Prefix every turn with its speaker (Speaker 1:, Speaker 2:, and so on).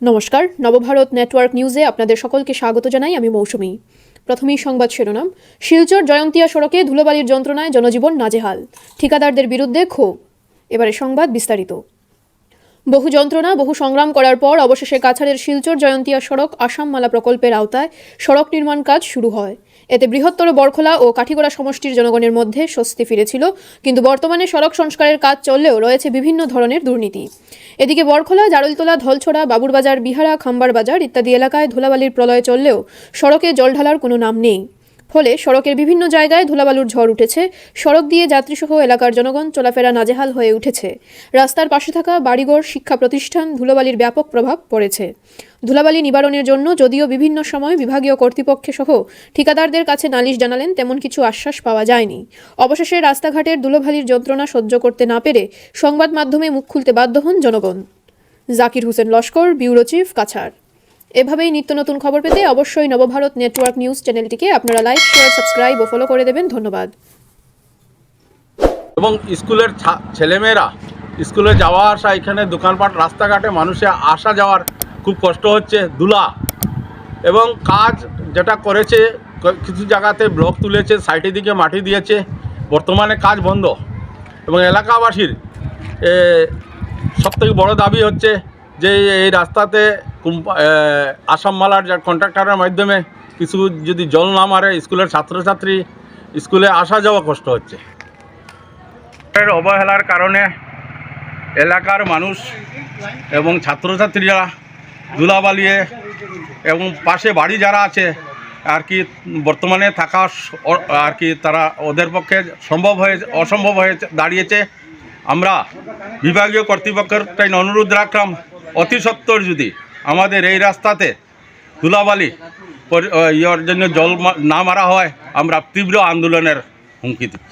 Speaker 1: নমস্কার, নবভারত নেটওয়ার্ক নিউজে আপনাদের সকলকে স্বাগত জানাই। আমি মৌসুমী। প্রথমেই সংবাদ শিরোনাম। শিলচর জয়ন্তিয়া সড়কে ধুলোবালির যন্ত্রণায় জনজীবন নাজেহাল, ঠিকাদারদের বিরুদ্ধে ক্ষোভ। এবারে সংবাদ বিস্তারিত। বহু যন্ত্রণা, বহু সংগ্রাম করার পর অবশেষে কাছাড়ের শিলচর জয়ন্তিয়া সড়ক আসামমালা প্রকল্পের আওতায় সড়ক নির্মাণ কাজ শুরু হয়। এতে বৃহত্তর বরখোলা ও কাঠিগড়া সমষ্টির জনগণের মধ্যে স্বস্তি ফিরেছিল, কিন্তু বর্তমানে সড়ক সংস্কারের কাজ চললেও রয়েছে বিভিন্ন ধরনের দুর্নীতি। এদিকে বরখোলা, জারলতলা, ধলছড়া, বাবুরবাজার, বিহারা, খাম্বার বাজার ইত্যাদি এলাকায় ধুলাবালির প্রলয় চললেও সড়কে জল ঢালার কোনো নাম নেই। ফলে সড়কের বিভিন্ন জায়গায় ধুলাবালুর ঝড় উঠেছে। সড়ক দিয়ে যাত্রীসহ এলাকার জনগণ চলাফেরা নাজেহাল হয়ে উঠেছে। রাস্তার পাশে থাকা বাড়িঘর, শিক্ষা প্রতিষ্ঠান ধুলাবালির ব্যাপক প্রভাব পড়েছে। ধুলাবালি নিবারণের জন্য যদিও বিভিন্ন সময় বিভাগীয় কর্তৃপক্ষে সহ ঠিকাদারদের কাছে নালিশ জানালেন, তেমন কিছু আশ্বাস পাওয়া যায়নি। অবশেষে রাস্তাঘাটের ধুলোবালির যন্ত্রণা সহ্য করতে না পেরে সংবাদ মাধ্যমে মুখ খুলতে বাধ্য হন জনগণ। Zakir Hossain Laskar, bureau chief, Cachar. এভাবেই নিত্য নতুন খবর পেতে অবশ্যই নবভারত নেটওয়ার্ক নিউজ চ্যানেলটিকে আপনারা লাইক, শেয়ার, সাবস্ক্রাইব ও ফলো করে দেবেন। ধন্যবাদ।
Speaker 2: এবং স্কুলের ছেলেমেয়েরা স্কুলে যাওয়া আসা, এখানে দোকানপাট, রাস্তাঘাটে মানুষের আসা যাওয়ার খুব কষ্ট হচ্ছে। ধুলা এবং কাজ যেটা করেছে, কিছু জায়গাতে ব্লক তুলেছে, সাইডের দিকে মাটি দিয়েছে, বর্তমানে কাজ বন্ধ। এবং এলাকাবাসীর সবথেকে বড় দাবি হচ্ছে যে এই রাস্তাতে আসামমালার যা কন্ট্রাক্টরের মাধ্যমে কিছু যদি জল না মারে, স্কুলের ছাত্রছাত্রী স্কুলে আসা যাওয়া কষ্ট হচ্ছে। অবহেলার কারণে এলাকার মানুষ এবং ছাত্রছাত্রীরা ধুলাবালিয়ে এবং পাশে বাড়ি যারা আছে আর কি বর্তমানে থাকা আর কি তারা ওদের পক্ষে অসম্ভব হয়ে দাঁড়িয়েছে। আমরা বিভাগীয় কর্তৃপক্ষের তাই অনুরোধ রাখলাম, অতি সত্বর যদি আমাদের এই রাস্তাতে ধুলাবালি ইয়ের জন্য জল না মারা হয়, আমরা তীব্র আন্দোলনের হুমকি দিচ্ছি।